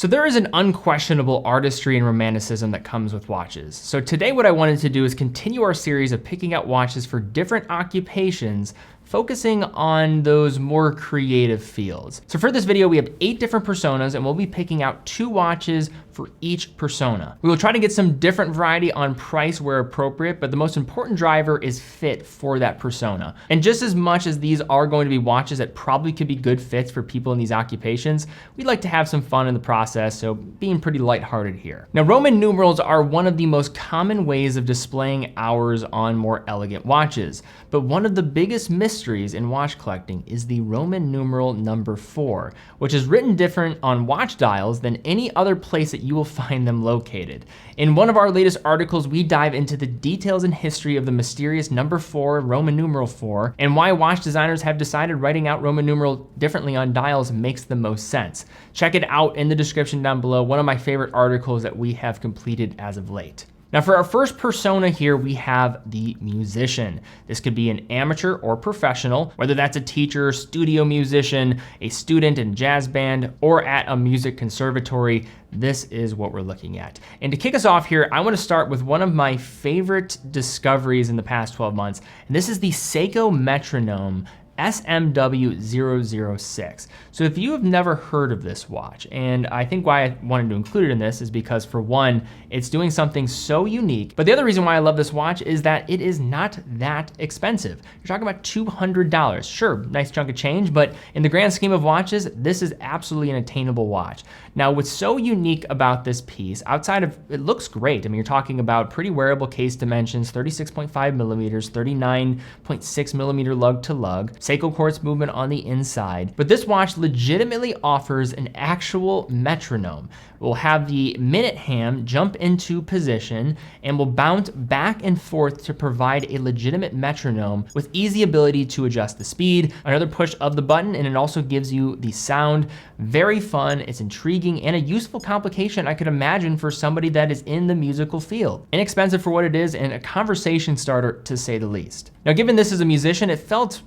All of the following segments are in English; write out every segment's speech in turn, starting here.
So there is an unquestionable artistry and romanticism that comes with watches. So today what I wanted to do is continue our series of picking out watches for different occupations, focusing on those more creative fields. So for this video, we have 8 different personas and we'll be picking out 2 watches for each persona. We will try to get some different variety on price where appropriate, but the most important driver is fit for that persona. And just as much as these are going to be watches that probably could be good fits for people in these occupations, we'd like to have some fun in the process, so being pretty lighthearted here. Now, Roman numerals are one of the most common ways of displaying hours on more elegant watches, but one of the biggest mysteries in watch collecting is the Roman numeral number 4, which is written different on watch dials than any other place that you will find them located. In one of our latest articles, we dive into the details and history of the mysterious number 4, Roman numeral 4, and why watch designers have decided writing out Roman numeral differently on dials makes the most sense. Check it out in the description down below, one of my favorite articles that we have completed as of late. Now for our first persona here, we have the musician. This could be an amateur or professional, whether that's a teacher, studio musician, a student in a jazz band, or at a music conservatory. This is what we're looking at. And to kick us off here, I want to start with one of my favorite discoveries in the past 12 months, and this is the Seiko metronome SMW006. So if you have never heard of this watch, and I think why I wanted to include it in this is because, for one, it's doing something so unique, but the other reason why I love this watch is that it is not that expensive. You're talking about $200. Sure, nice chunk of change, but in the grand scheme of watches, this is absolutely an attainable watch. Now, what's so unique about this piece, outside of, it looks great. I mean, you're talking about pretty wearable case dimensions, 36.5 millimeters, 39.6 millimeter lug to lug, Seiko quartz movement on the inside, but this watch legitimately offers an actual metronome. We'll have the minute hand jump into position and will bounce back and forth to provide a legitimate metronome with easy ability to adjust the speed, another push of the button, and it also gives you the sound. Very fun, it's intriguing, and a useful complication I could imagine for somebody that is in the musical field. Inexpensive for what it is and a conversation starter to say the least. Now, given this is a musician, it felt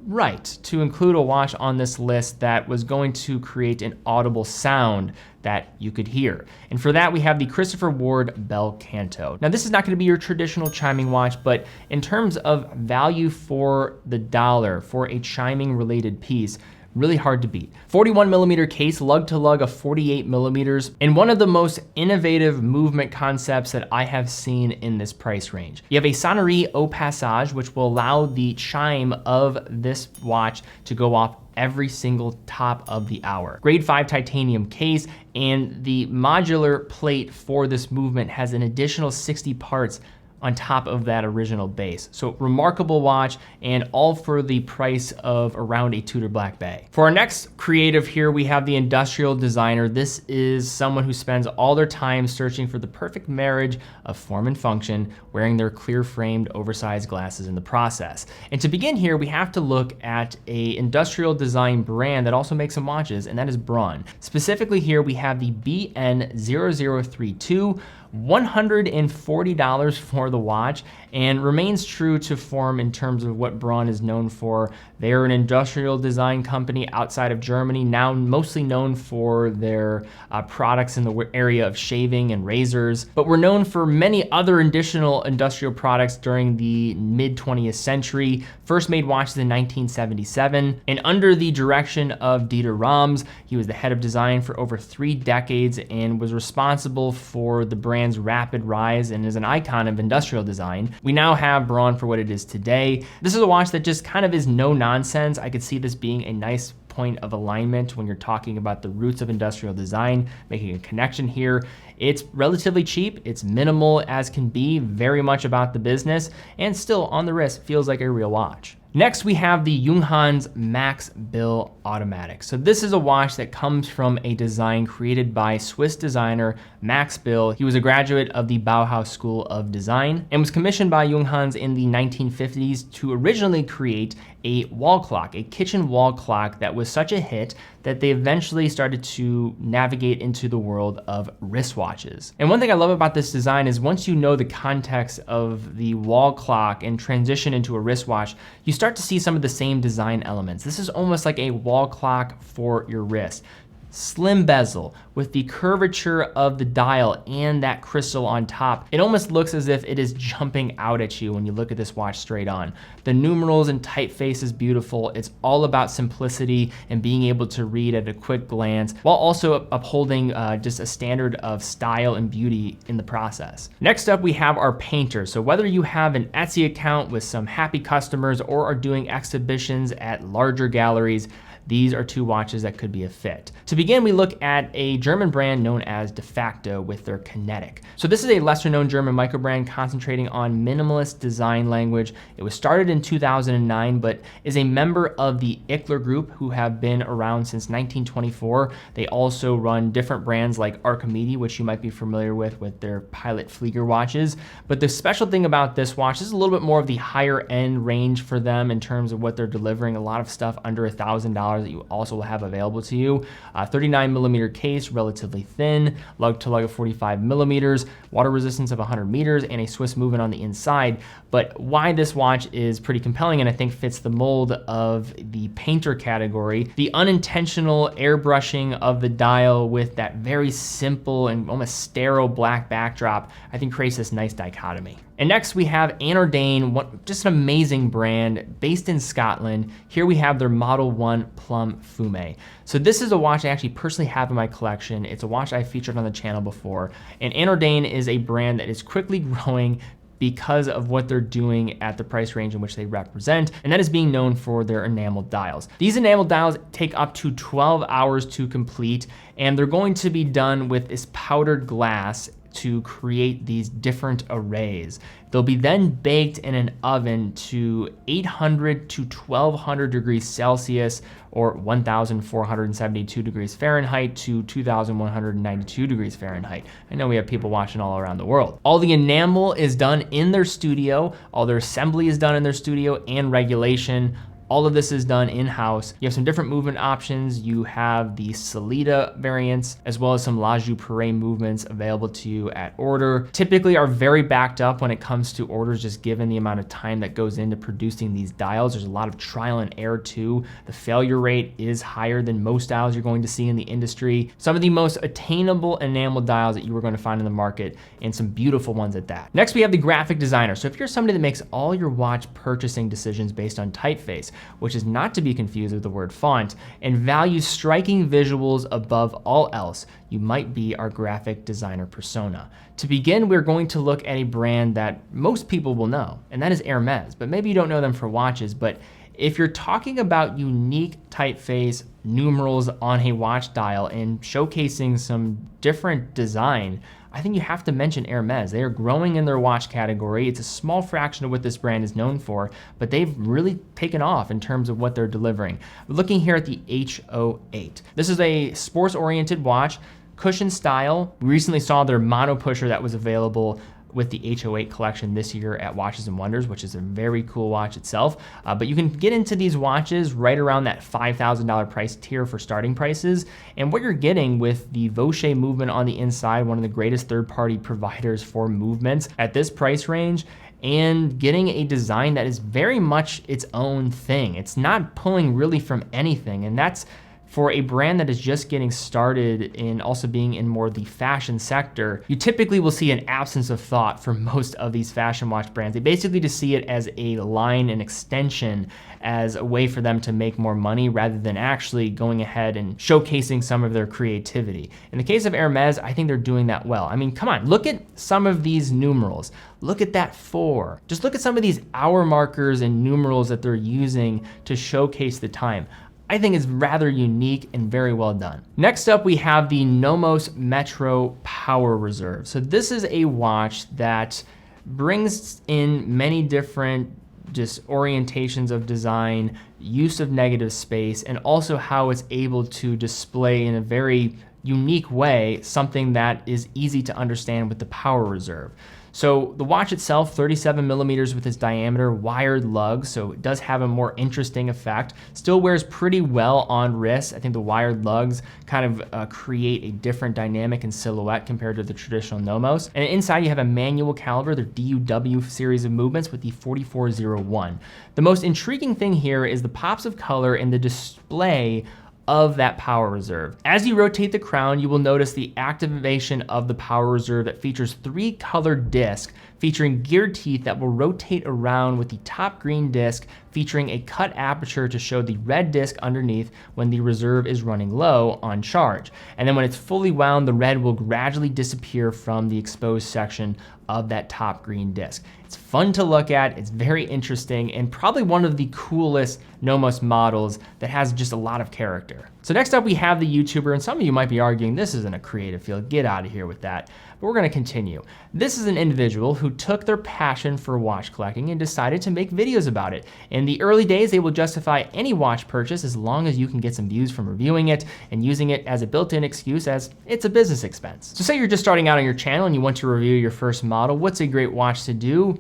right to include a watch on this list that was going to create an audible sound that you could hear. And for that, we have the Christopher Ward Bel Canto. Now, this is not going to be your traditional chiming watch, but in terms of value for the dollar for a chiming related piece, really hard to beat. 41 millimeter case, lug to lug of 48 millimeters, and one of the most innovative movement concepts that I have seen in this price range. You have a sonnerie au passage, which will allow the chime of this watch to go off every single top of the hour. Grade 5 titanium case, and the modular plate for this movement has an additional 60 parts on top of that original base. So remarkable watch, and all for the price of around a Tudor Black Bay. For our next creative here, we have the industrial designer. This is someone who spends all their time searching for the perfect marriage of form and function, wearing their clear framed oversized glasses in the process. And to begin here, we have to look at a industrial design brand that also makes some watches, and that is Braun. Specifically here, we have the BN0032, $140 for the watch, and remains true to form in terms of what Braun is known for. They are an industrial design company outside of Germany, now mostly known for their products in the area of shaving and razors, but were known for many other additional industrial products during the mid-20th century. First made watches in 1977, and under the direction of Dieter Rams, he was the head of design for over 3 decades and was responsible for the brand's rapid rise and is an icon of industrial design. We now have Braun for what it is today. This is a watch that just kind of is no nonsense. I could see this being a nice point of alignment when you're talking about the roots of industrial design, making a connection here. It's relatively cheap, it's minimal as can be, very much about the business, and still on the wrist feels like a real watch. Next, we have the Junghans Max Bill Automatic. So this is a watch that comes from a design created by Swiss designer Max Bill. He was a graduate of the Bauhaus School of Design and was commissioned by Junghans in the 1950s to originally create a wall clock, a kitchen wall clock that was such a hit that they eventually started to navigate into the world of wristwatches. And one thing I love about this design is once you know the context of the wall clock and transition into a wristwatch, you start to see some of the same design elements. This is almost like a wall clock for your wrist. Slim bezel with the curvature of the dial and that crystal on top. It almost looks as if it is jumping out at you when you look at this watch straight on. The numerals and typeface is beautiful. It's all about simplicity and being able to read at a quick glance while also upholding just a standard of style and beauty in the process. Next up, we have our painter. So whether you have an Etsy account with some happy customers or are doing exhibitions at larger galleries, these are two watches that could be a fit. To begin, we look at a German brand known as De Facto with their Kinetic. So this is a lesser known German micro brand concentrating on minimalist design language. It was started in 2009, but is a member of the Ichler Group, who have been around since 1924. They also run different brands like Archimede, which you might be familiar with their Pilot Flieger watches. But the special thing about this watch, this is a little bit more of the higher end range for them in terms of what they're delivering. A lot of stuff under $1,000 that you also will have available to you. 39 millimeter case, relatively thin, lug to lug of 45 millimeters, water resistance of 100 meters, and a Swiss movement on the inside. But why this watch is pretty compelling and I think fits the mold of the painter category, the unintentional airbrushing of the dial with that very simple and almost sterile black backdrop, I think creates this nice dichotomy. And next we have Anordain, just an amazing brand based in Scotland. Here we have their Model 1 Plum Fume. So this is a watch I actually personally have in my collection. It's a watch I featured on the channel before. And Anordain is a brand that is quickly growing because of what they're doing at the price range in which they represent, and that is being known for their enameled dials. These enameled dials take up to 12 hours to complete, and they're going to be done with this powdered glass to create these different arrays. They'll be then baked in an oven to 800 to 1200 degrees Celsius or 1472 degrees Fahrenheit to 2192 degrees Fahrenheit. I know we have people watching all around the world. All the enamel is done in their studio. All their assembly is done in their studio and regulation. All of this is done in-house. You have some different movement options. You have the Solida variants, as well as some La Joux movements available to you at order. Typically are very backed up when it comes to orders, just given the amount of time that goes into producing these dials. There's a lot of trial and error too. The failure rate is higher than most dials you're going to see in the industry. Some of the most attainable enamel dials that you are going to find in the market, and some beautiful ones at that. Next, we have the graphic designer. So if you're somebody that makes all your watch purchasing decisions based on typeface, which is not to be confused with the word font, and values striking visuals above all else, you might be our graphic designer persona. To begin, we're going to look at a brand that most people will know, and that is Hermes, but maybe you don't know them for watches. But if you're talking about unique typeface numerals on a watch dial and showcasing some different design, I think you have to mention Hermes. They are growing in their watch category. It's a small fraction of what this brand is known for, but they've really taken off in terms of what they're delivering. Looking here at the H08. This is a sports-oriented watch, cushion style. We recently saw their mono pusher that was available with the H08 collection this year at Watches and Wonders, which is a very cool watch itself. But you can get into these watches right around that $5,000 price tier for starting prices. And what you're getting with the Vaucher movement on the inside, one of the greatest third-party providers for movements at this price range, and getting a design that is very much its own thing. It's not pulling really from anything, and that's for a brand that is just getting started in also being in more the fashion sector. You typically will see an absence of thought for most of these fashion watch brands. They basically just see it as a line and extension, as a way for them to make more money rather than actually going ahead and showcasing some of their creativity. In the case of Hermes, I think they're doing that well. I mean, come on, look at some of these numerals. Look at that 4. Just look at some of these hour markers and numerals that they're using to showcase the time. I think it's rather unique and very well done. Next up, we have the Nomos Metro Power Reserve. So this is a watch that brings in many different just orientations of design, use of negative space, and also how it's able to display in a very unique way something that is easy to understand with the Power Reserve. So the watch itself, 37 millimeters with its diameter, wired lugs, so it does have a more interesting effect. Still wears pretty well on wrist. I think the wired lugs kind of create a different dynamic and silhouette compared to the traditional Nomos. And inside you have a manual caliber, their DUW series of movements with the 4401. The most intriguing thing here is the pops of color and the display of that power reserve. As you rotate the crown, you will notice the activation of the power reserve that features 3 colored discs featuring gear teeth that will rotate around, with the top green disc featuring a cut aperture to show the red disc underneath when the reserve is running low on charge. And then when it's fully wound, the red will gradually disappear from the exposed section of that top green disc. It's fun to look at, it's very interesting, and probably one of the coolest Nomos models that has just a lot of character. So next up we have the YouTuber, and some of you might be arguing this isn't a creative field, get out of here with that. But we're gonna continue. This is an individual who took their passion for watch collecting and decided to make videos about it. In the early days, they will justify any watch purchase as long as you can get some views from reviewing it and using it as a built-in excuse as it's a business expense. So say you're just starting out on your channel and you want to review your first model, what's a great watch to do?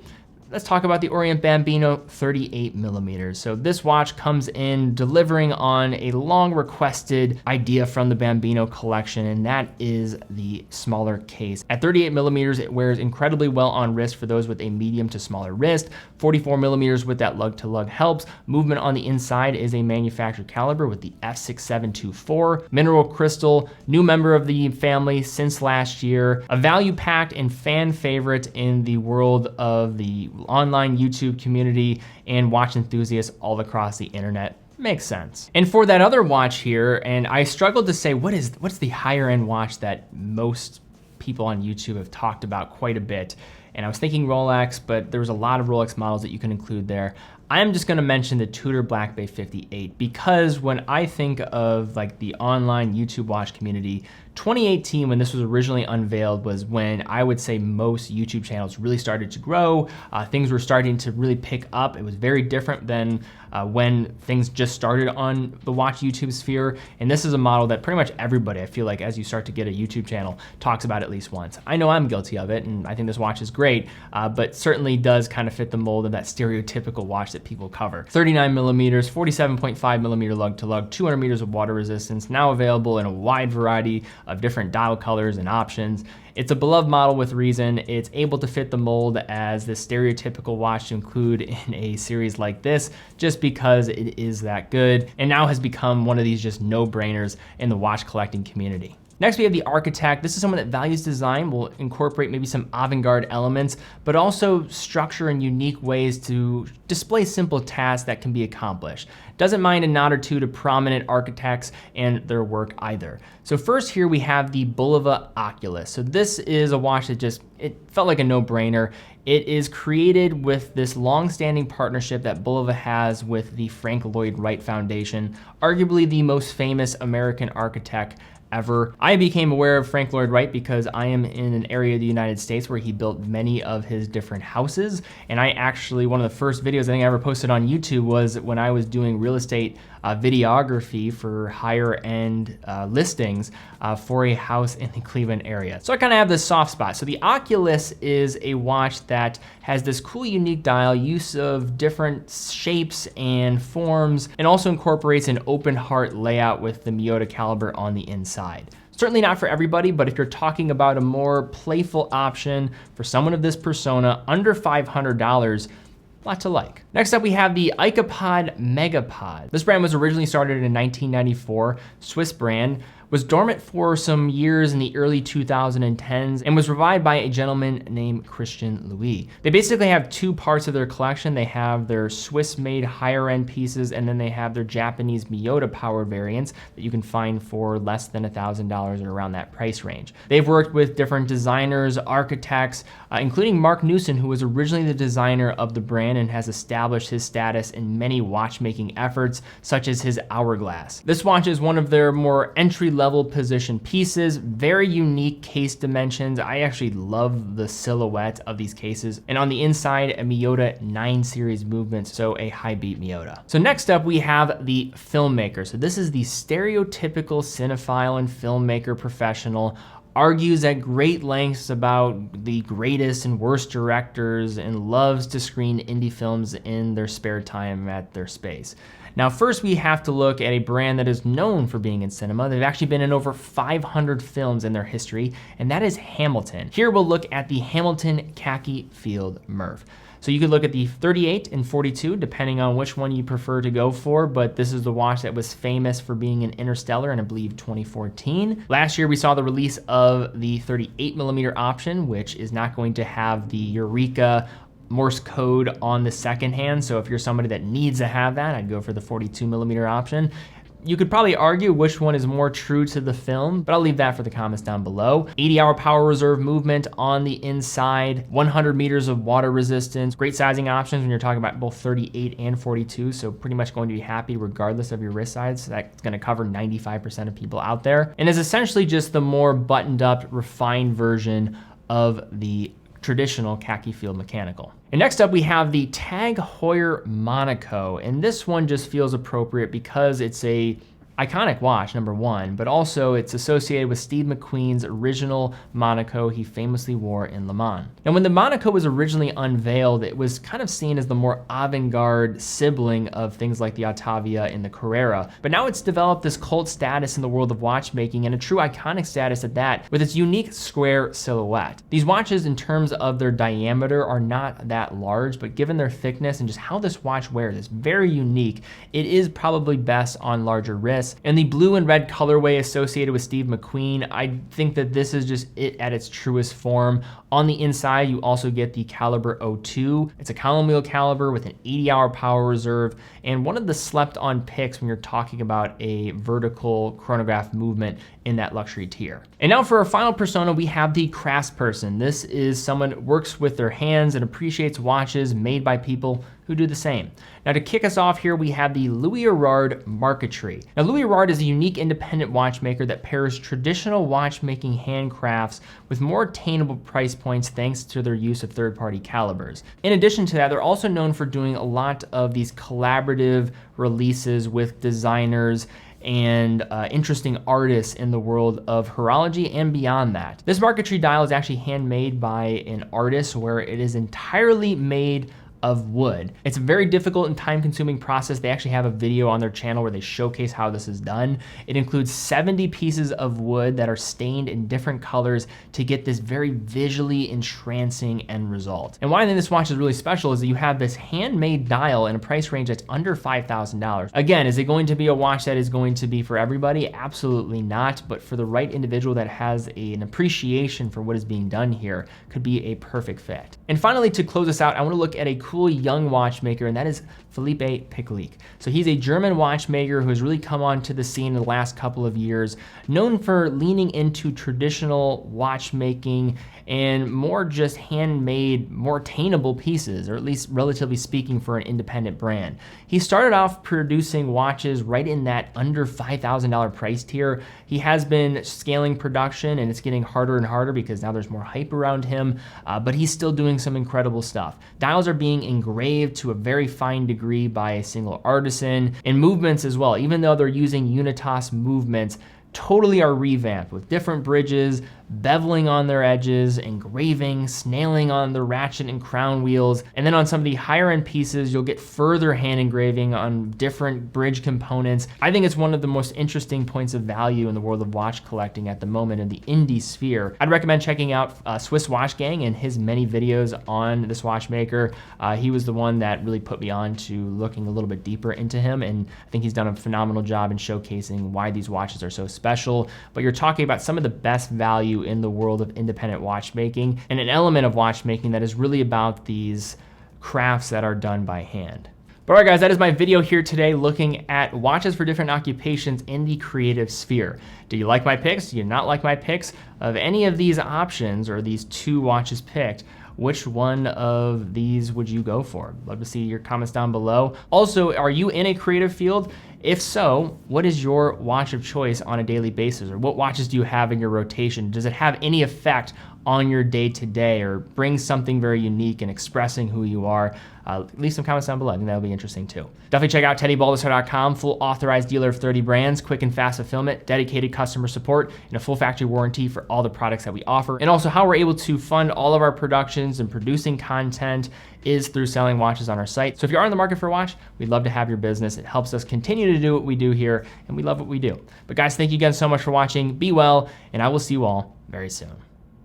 Let's talk about the Orient Bambino 38mm. So this watch comes in delivering on a long requested idea from the Bambino collection, and that is the smaller case. At 38mm, it wears incredibly well on wrist for those with a medium to smaller wrist. 44mm with that lug-to-lug helps. Movement on the inside is a manufacturer caliber with the F6724. Mineral crystal, new member of the family since last year. A value-packed and fan favorite in the world of the online YouTube community and watch enthusiasts all across the internet. Makes sense. And for that other watch here, and I struggled to say what's the higher end watch that most people on YouTube have talked about quite a bit. And I was thinking Rolex, but there was a lot of Rolex models that you can include there. I am just gonna mention the Tudor Black Bay 58 because when I think of like the online YouTube watch community, 2018, when this was originally unveiled, was when I would say most YouTube channels really started to grow. Things were starting to really pick up. It was very different than when things just started on the watch YouTube sphere. And this is a model that pretty much everybody, I feel like, as you start to get a YouTube channel, talks about at least once. I know I'm guilty of it, and I think this watch is great, but certainly does kind of fit the mold of that stereotypical watch that people cover. 39mm, 47.5mm lug-to-lug, 200 meters of water resistance, now available in a wide variety of different dial colors and options. It's a beloved model with reason. It's able to fit the mold as the stereotypical watch to include in a series like this, just because it is that good, and now has become one of these just no-brainers in the watch collecting community. Next, we have the Architect. This is someone that values design, will incorporate maybe some avant-garde elements, but also structure in unique ways to display simple tasks that can be accomplished. Doesn't mind a nod or two to prominent architects and their work either. So first here we have the Bulova Oculus. So this is a watch that it felt like a no-brainer. It is created with this long-standing partnership that Bulova has with the Frank Lloyd Wright Foundation, arguably the most famous American architect ever. I became aware of Frank Lloyd Wright because I am in an area of the United States where he built many of his different houses. And I actually, one of the first videos I think I ever posted on YouTube was when I was doing real estate videography for higher end listings for a house in the Cleveland area. So I kind of have this soft spot. So the Oculus is a watch that has this cool, unique dial, use of different shapes and forms, and also incorporates an open heart layout with the Miyota caliber on the inside. Certainly not for everybody, but if you're talking about a more playful option for someone of this persona under $500, lot to like. Next up, we have the Icopod Megapod. This brand was originally started in 1994, Swiss brand, was dormant for some years in the early 2010s and was revived by a gentleman named Christian Louis. They basically have two parts of their collection. They have their Swiss-made higher-end pieces, and then they have their Japanese Miyota-powered variants that you can find for less than $1,000 or around that price range. They've worked with different designers, architects, including Mark Newson, who was originally the designer of the brand and has established his status in many watchmaking efforts, such as his Hourglass. This watch is one of their more entry-level position pieces, very unique case dimensions. I actually love the silhouette of these cases. And on the inside, a Miyota 9 series movement, so a high beat Miyota. So next up, we have the Filmmaker. So this is the stereotypical cinephile and filmmaker professional, argues at great lengths about the greatest and worst directors and loves to screen indie films in their spare time at their space. Now, first we have to look at a brand that is known for being in cinema. They've actually been in over 500 films in their history, and that is Hamilton. Here we'll look at the Hamilton Khaki Field Murph. So you could look at the 38 and 42, depending on which one you prefer to go for, but this is the watch that was famous for being in Interstellar in, I believe, 2014. Last year, we saw the release of the 38mm option, which is not going to have the Eureka Morse code on the second hand. So if you're somebody that needs to have that, I'd go for the 42mm option. You could probably argue which one is more true to the film, but I'll leave that for the comments down below. 80-hour power reserve movement on the inside, 100 meters of water resistance, great sizing options when you're talking about both 38 and 42, so pretty much going to be happy regardless of your wrist size. So that's gonna cover 95% of people out there. And is essentially just the more buttoned up, refined version of the traditional khaki field mechanical. And next up we have the Tag Heuer Monaco, and this one just feels appropriate because it's a iconic watch, number one, but also it's associated with Steve McQueen's original Monaco he famously wore in Le Mans. Now, when the Monaco was originally unveiled, it was kind of seen as the more avant-garde sibling of things like the Ottavia and the Carrera, but now it's developed this cult status in the world of watchmaking, and a true iconic status at that, with its unique square silhouette. These watches, in terms of their diameter, are not that large, but given their thickness and just how this watch wears, it's very unique. It is probably best on larger wrists. And the blue and red colorway associated with Steve McQueen, I think that this is just it at its truest form. On the inside, you also get the caliber 02. It's a column wheel caliber with an 80-hour power reserve, and one of the slept-on picks when you're talking about a vertical chronograph movement in that luxury tier. And now for our final persona, we have the craftsperson. This is someone who works with their hands and appreciates watches made by people who do the same. Now, to kick us off here, we have the Louis Erard marquetry. Now, Louis Erard is a unique independent watchmaker that pairs traditional watchmaking handcrafts with more attainable price points thanks to their use of third-party calibers. In addition to that, they're also known for doing a lot of these collaborative releases with designers and interesting artists in the world of horology and beyond that. This marquetry dial is actually handmade by an artist, where it is entirely made of wood. It's a very difficult and time-consuming process. They actually have a video on their channel where they showcase how this is done. It includes 70 pieces of wood that are stained in different colors to get this very visually entrancing end result. And why I think this watch is really special is that you have this handmade dial in a price range that's under $5,000. Again, is it going to be a watch that is going to be for everybody? Absolutely not, but for the right individual that has an appreciation for what is being done here, could be a perfect fit. And finally, to close us out, I want to look at a cool young watchmaker, and that is Philippe Pichlik. So he's a German watchmaker who has really come onto the scene in the last couple of years, known for leaning into traditional watchmaking and more just handmade, more attainable pieces, or at least relatively speaking for an independent brand. He started off producing watches right in that under $5,000 price tier. He has been scaling production, and it's getting harder and harder because now there's more hype around him, but he's still doing some incredible stuff. Dials are being engraved to a very fine degree by a single artisan, and movements as well, even though they're using Unitas movements, totally are revamped with different bridges, beveling on their edges, engraving, snailing on the ratchet and crown wheels. And then on some of the higher end pieces, you'll get further hand engraving on different bridge components. I think it's one of the most interesting points of value in the world of watch collecting at the moment in the indie sphere. I'd recommend checking out Swiss Watch Gang and his many videos on this watchmaker. He was the one that really put me on to looking a little bit deeper into him, and I think he's done a phenomenal job in showcasing why these watches are so special. But you're talking about some of the best value in the world of independent watchmaking, and an element of watchmaking that is really about these crafts that are done by hand. But all right, guys, that is my video here today looking at watches for different occupations in the creative sphere. Do you like my picks? Do you not like my picks? Of any of these options, or these two watches picked, which one of these would you go for? Love to see your comments down below. Also, are you in a creative field? If so, what is your watch of choice on a daily basis? Or what watches do you have in your rotation? Does it have any effect on your day-to-day or bring something very unique in expressing who you are? Leave some comments down below. I think that'll be interesting too. Definitely check out TeddyBaldassarre.com, full authorized dealer of 30 brands, quick and fast fulfillment, dedicated customer support, and a full factory warranty for all the products that we offer. And also how we're able to fund all of our productions and producing content is through selling watches on our site. So if you are in the market for a watch, we'd love to have your business. It helps us continue to do what we do here, and we love what we do. But guys, thank you again so much for watching. Be well, and I will see you all very soon.